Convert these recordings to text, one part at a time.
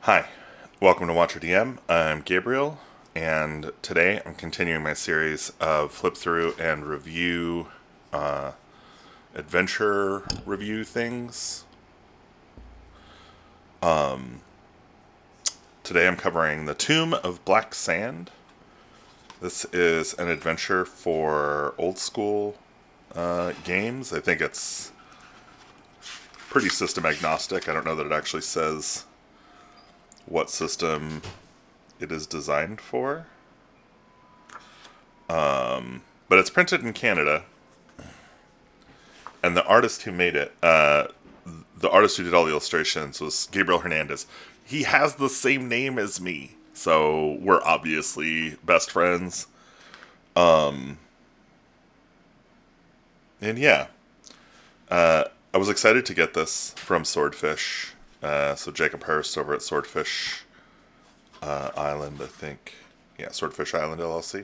Hi, welcome to Watcher DM. I'm Gabriel, and today I'm continuing my series of flip through and review adventure review things. Today I'm covering The Tomb of Black Sand. This is an adventure for old school games. I think it's pretty system agnostic. I don't know that it actually says what system it is designed for. But it's printed in Canada, and the artist who made it, the artist who did all the illustrations was Gabriel Hernandez. He has the same name as me, so we're obviously best friends. And yeah, I was excited to get this from Swordfish. So Jacob Hurst over at Swordfish Island, I think. Yeah, Swordfish Island LLC.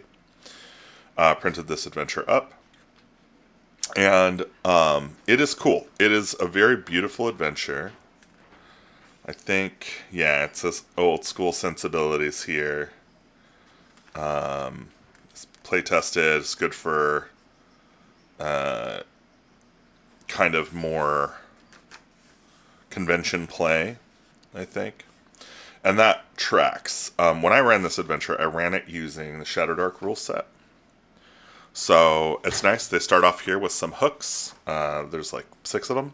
Printed this adventure up. And it is cool. It is a very beautiful adventure. I think, yeah, it says old school sensibilities here. It's play tested. It's good for kind of more convention play, I think. And that tracks. When I ran this adventure, I ran it using the Shadow Dark rule set. So it's nice. They start off here with some hooks. There's like 6 of them.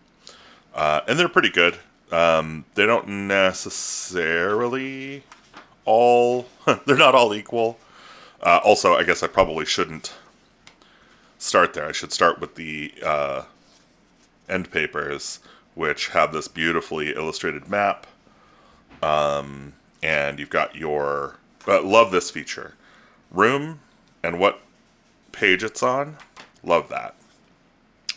And they're pretty good. They don't necessarily all... they're not all equal. Also, I guess I probably shouldn't start there. I should start with the end papers, which have this beautifully illustrated map. And you've got your... love this feature. Room and what page it's on. Love that.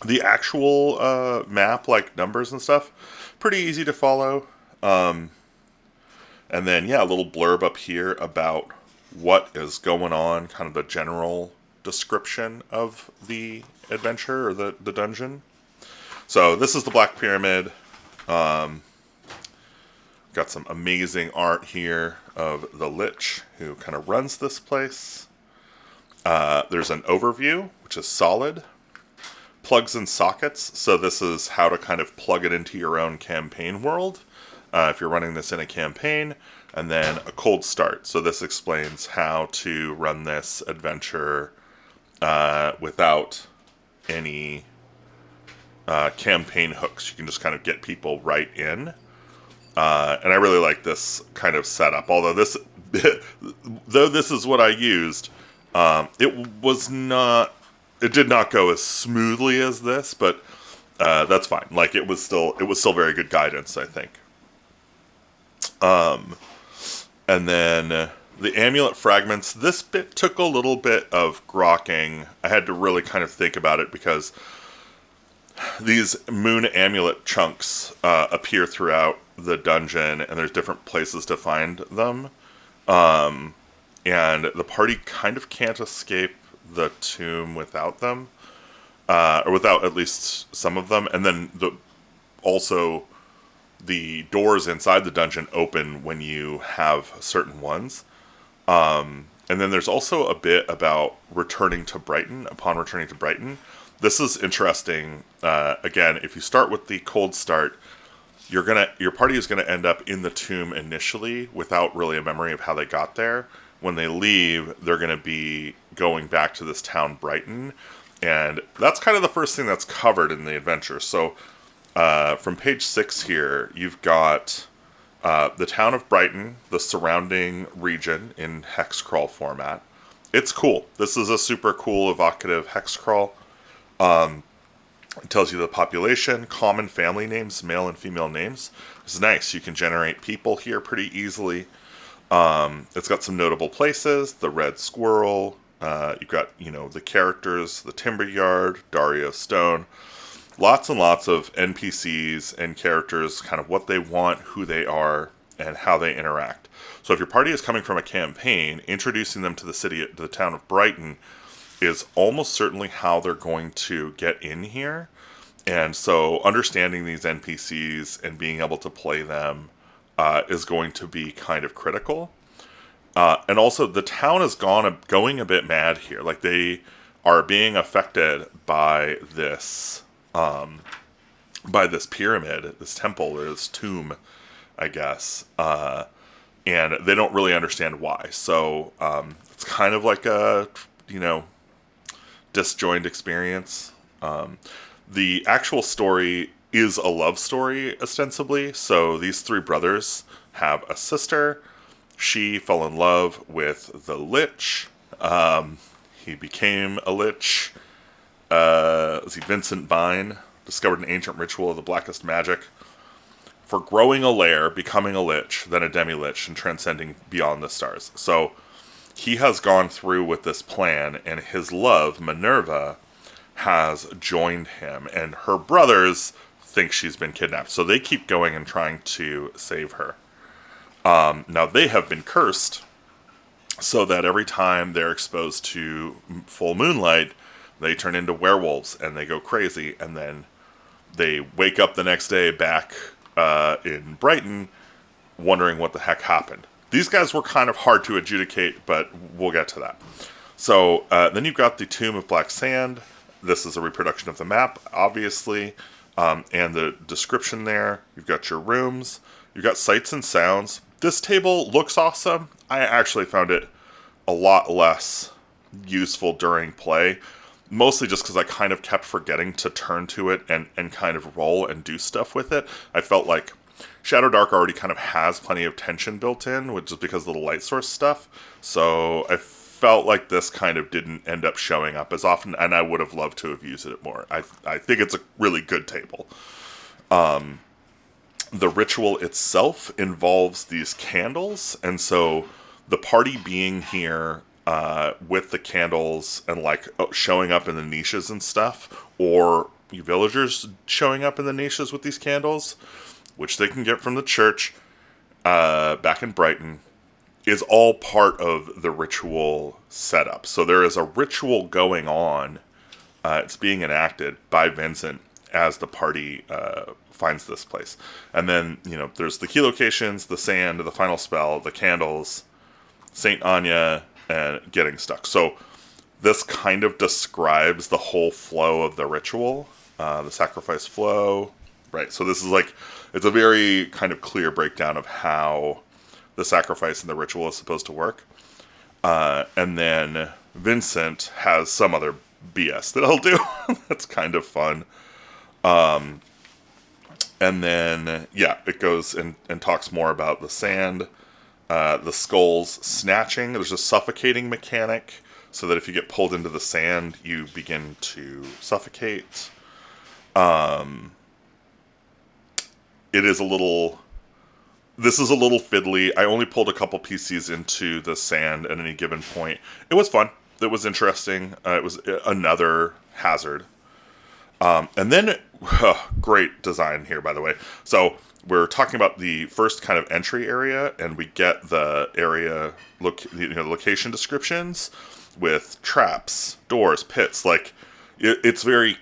The actual map, like numbers and stuff, pretty easy to follow. And then, yeah, a little blurb up here about what is going on, kind of the general description of the adventure or the dungeon. So this is the Black Pyramid. Got some amazing art here of the Lich who kind of runs this place. There's an overview, which is solid. Plugs and sockets, so this is how to kind of plug it into your own campaign world, if you're running this in a campaign. And then a cold start, so this explains how to run this adventure without any campaign hooks. You can just kind of get people right in. And I really like this kind of setup, although this though this is what I used, it did not go as smoothly as this, but that's fine. Like it was still very good guidance, I think. And then the amulet fragments. This bit took a little bit of grokking. I had to really kind of think about it because these moon amulet chunks appear throughout the dungeon, and there's different places to find them. And the party kind of can't escape the tomb without them, or without at least some of them. And then also the doors inside the dungeon open when you have certain ones. And then there's also a bit about returning to Brighton. Upon returning to Brighton, this is interesting. Again, if you start with the cold start, your party is gonna end up in the tomb initially without really a memory of how they got there. When they leave, they're going to be going back to this town, Brighton. And that's kind of the first thing that's covered in the adventure. So from page 6 here, you've got the town of Brighton, the surrounding region in hex crawl format. It's cool. This is a super cool, evocative hex crawl. It tells you the population, common family names, male and female names. It's nice. You can generate people here pretty easily. It's got some notable places, the Red Squirrel, you've got, the characters, the Timber Yard, Dario Stone, lots and lots of NPCs and characters, kind of what they want, who they are, and how they interact. So if your party is coming from a campaign, introducing them to the town of Brighton is almost certainly how they're going to get in here. And so understanding these NPCs and being able to play them is going to be kind of critical. And also, the town is going a bit mad here. Like, they are being affected by this pyramid, this temple, or this tomb, I guess. And they don't really understand why. So it's kind of like a, disjoint experience. The actual story is a love story, ostensibly. So these three brothers have a sister. She fell in love with the Lich. He became a Lich. Vincent Vine discovered an ancient ritual of the blackest magic for growing a lair, becoming a Lich, then a demi-Lich, and transcending beyond the stars. So he has gone through with this plan, and his love, Minerva, has joined him, and her brothers think she's been kidnapped. So they keep going and trying to save her. Now, they have been cursed, so that every time they're exposed to full moonlight, they turn into werewolves, and they go crazy, and then they wake up the next day back in Brighton, wondering what the heck happened. These guys were kind of hard to adjudicate, but we'll get to that. So then you've got the Tomb of Black Sand. This is a reproduction of the map, obviously, and the description there. You've got your rooms. You've got sights and sounds. This table looks awesome. I actually found it a lot less useful during play, mostly just because I kind of kept forgetting to turn to it and kind of roll and do stuff with it. I felt like Shadow Dark already kind of has plenty of tension built in, which is because of the light source stuff. So I felt like this kind of didn't end up showing up as often, and I would have loved to have used it more. I think it's a really good table. The ritual itself involves these candles, and so the party being here with the candles and like showing up in the niches and stuff, or you villagers showing up in the niches with these candles, which they can get from the church back in Brighton, is all part of the ritual setup. So there is a ritual going on. It's being enacted by Vincent as the party finds this place. And then, there's the key locations, the sand, the final spell, the candles, St. Anya, and getting stuck. So this kind of describes the whole flow of the ritual, the sacrifice flow. Right, so this is it's a very kind of clear breakdown of how the sacrifice and the ritual is supposed to work. And then Vincent has some other BS that he'll do. That's kind of fun. And then, it goes and talks more about the sand, the skulls snatching. There's a suffocating mechanic, so that if you get pulled into the sand, you begin to suffocate. This is a little fiddly. I only pulled a couple PCs into the sand at any given point. It was fun. It was interesting. It was another hazard. And then, great design here, by the way. So we're talking about the first kind of entry area, and we get the area, location descriptions with traps, doors, pits. It's very,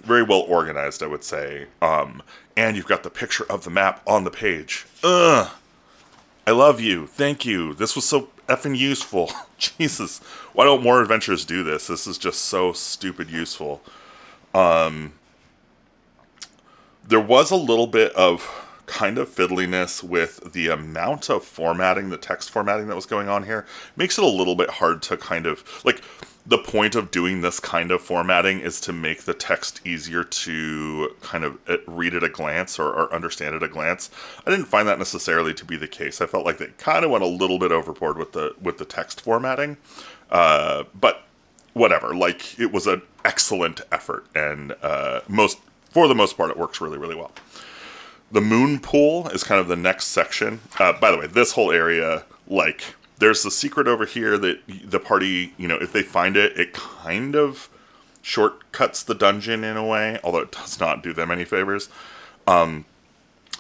very well organized, I would say. And you've got the picture of the map on the page. I love you. Thank you. This was so effing useful. Jesus. Why don't more adventures do this? This is just so stupid useful. There was a little bit of kind of fiddliness with the amount of formatting, the text formatting that was going on here. Makes it a little bit hard to kind of, the point of doing this kind of formatting is to make the text easier to kind of read at a glance or understand at a glance. I didn't find that necessarily to be the case. I felt like they kind of went a little bit overboard with the text formatting. But whatever, it was an excellent effort, and for the most part, it works really, really well. The moon pool is kind of the next section. By the way, this whole area, there's the secret over here that the party, if they find it, it kind of shortcuts the dungeon in a way, although it does not do them any favors. And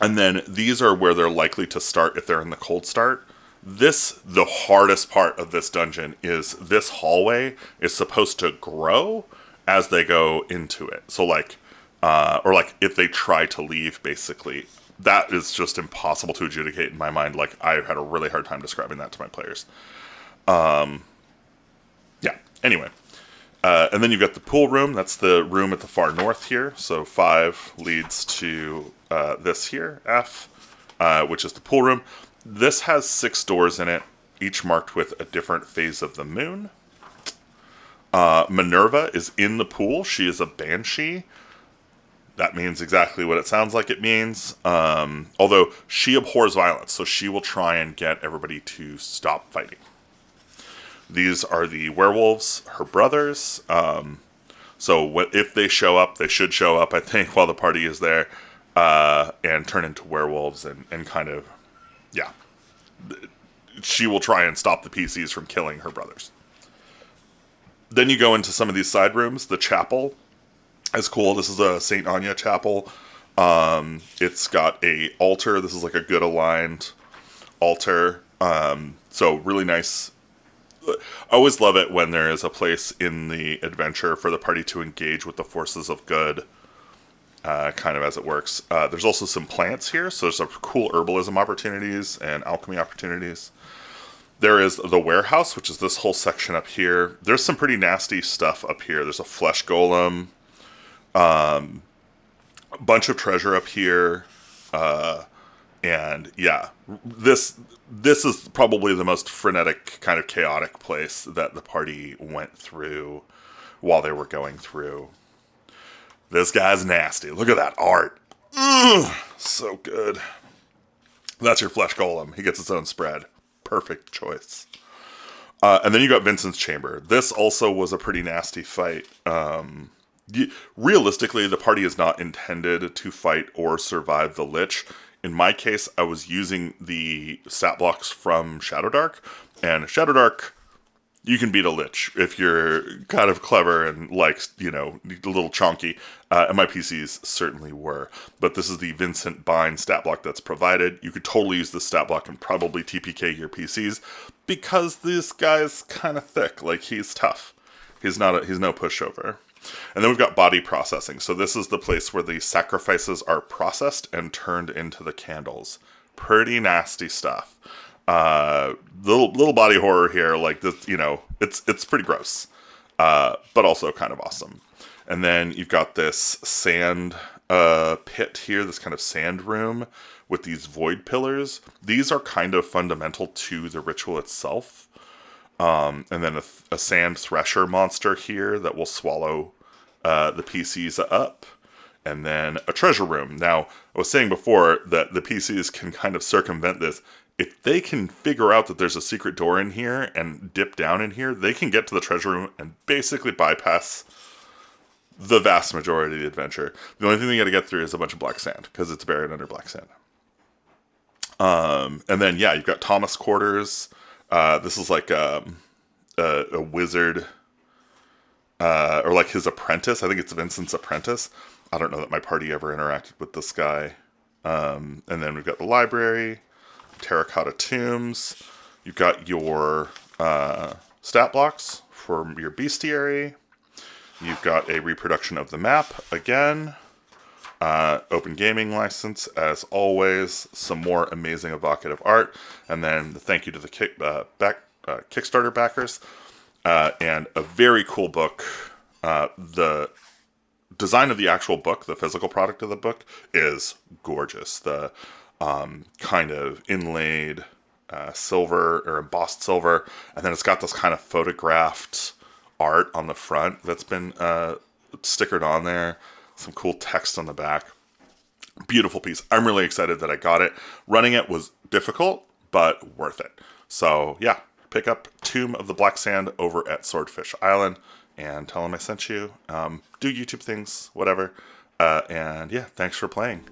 then these are where they're likely to start if they're in the cold start. The hardest part of this dungeon is this hallway is supposed to grow as they go into it. So or if they try to leave, basically. that is just impossible to adjudicate in my mind. Like, I had a really hard time describing that to my players. Yeah. Anyway, and then you've got the pool room. That's the room at the far north here. So 5 leads to this here, F, which is the pool room. This has 6 doors in it, each marked with a different phase of the moon. Minerva is in the pool. She is a banshee. That means exactly what it sounds like it means. Although she abhors violence, so she will try and get everybody to stop fighting. These are the werewolves, her brothers. So if they show up, they should show up, I think, while the party is there, and turn into werewolves and kind of, yeah. She will try and stop the PCs from killing her brothers. Then you go into some of these side rooms. The chapel is cool. This is a St. Anya chapel. It's got a altar. This is like a good aligned altar. So really nice. I always love it when there is a place in the adventure for the party to engage with the forces of good, kind of as it works. There's also some plants here, so there's some cool herbalism opportunities and alchemy opportunities. There is the warehouse, which is this whole section up here. There's some pretty nasty stuff up here. There's a flesh golem, a bunch of treasure up here, and yeah, this is probably the most frenetic, kind of chaotic place that the party went through while they were going through. This guy's nasty. Look at that art. Ugh, so good. That's your flesh golem. He gets its own spread. Perfect choice. And then you got Vincent's Chamber. This also was a pretty nasty fight. Realistically, the party is not intended to fight or survive the Lich. In my case, I was using the stat blocks from Shadowdark. And Shadowdark, you can beat a Lich if you're kind of clever and likes, a little chonky. And my PCs certainly were. But this is the Vincent Bind stat block that's provided. You could totally use this stat block and probably TPK your PCs because this guy's kind of thick. Like, he's tough. He's no pushover. And then we've got body processing. So this is the place where the sacrifices are processed and turned into the candles. Pretty nasty stuff. Little body horror here, like this, it's pretty gross, but also kind of awesome. And then you've got this sand pit here, this kind of sand room with these void pillars. These are kind of fundamental to the ritual itself. And then a sand thresher monster here that will swallow the PCs up. And then a treasure room. Now, I was saying before that the PCs can kind of circumvent this. If they can figure out that there's a secret door in here and dip down in here, they can get to the treasure room and basically bypass the vast majority of the adventure. The only thing they got to get through is a bunch of black sand, because it's buried under black sand. And then, yeah, you've got Thomas Quarters. This is like a wizard, or like his apprentice. I think it's Vincent's apprentice. I don't know that my party ever interacted with this guy. And then we've got the library, terracotta tombs. You've got your stat blocks for your bestiary. You've got a reproduction of the map again. Open gaming license, as always. Some more amazing evocative art. And then the thank you to the Kickstarter backers. And a very cool book. The design of the actual book, the physical product of the book, is gorgeous. The kind of inlaid silver or embossed silver, and then it's got this kind of photographed art on the front that's been stickered on there. Some cool text on the back. Beautiful piece. I'm really excited that I got it. Running it was difficult, but worth it. So yeah, pick up Tomb of the Black Sand over at Swordfish Island and tell them I sent you. Do YouTube things, whatever. And yeah, thanks for playing.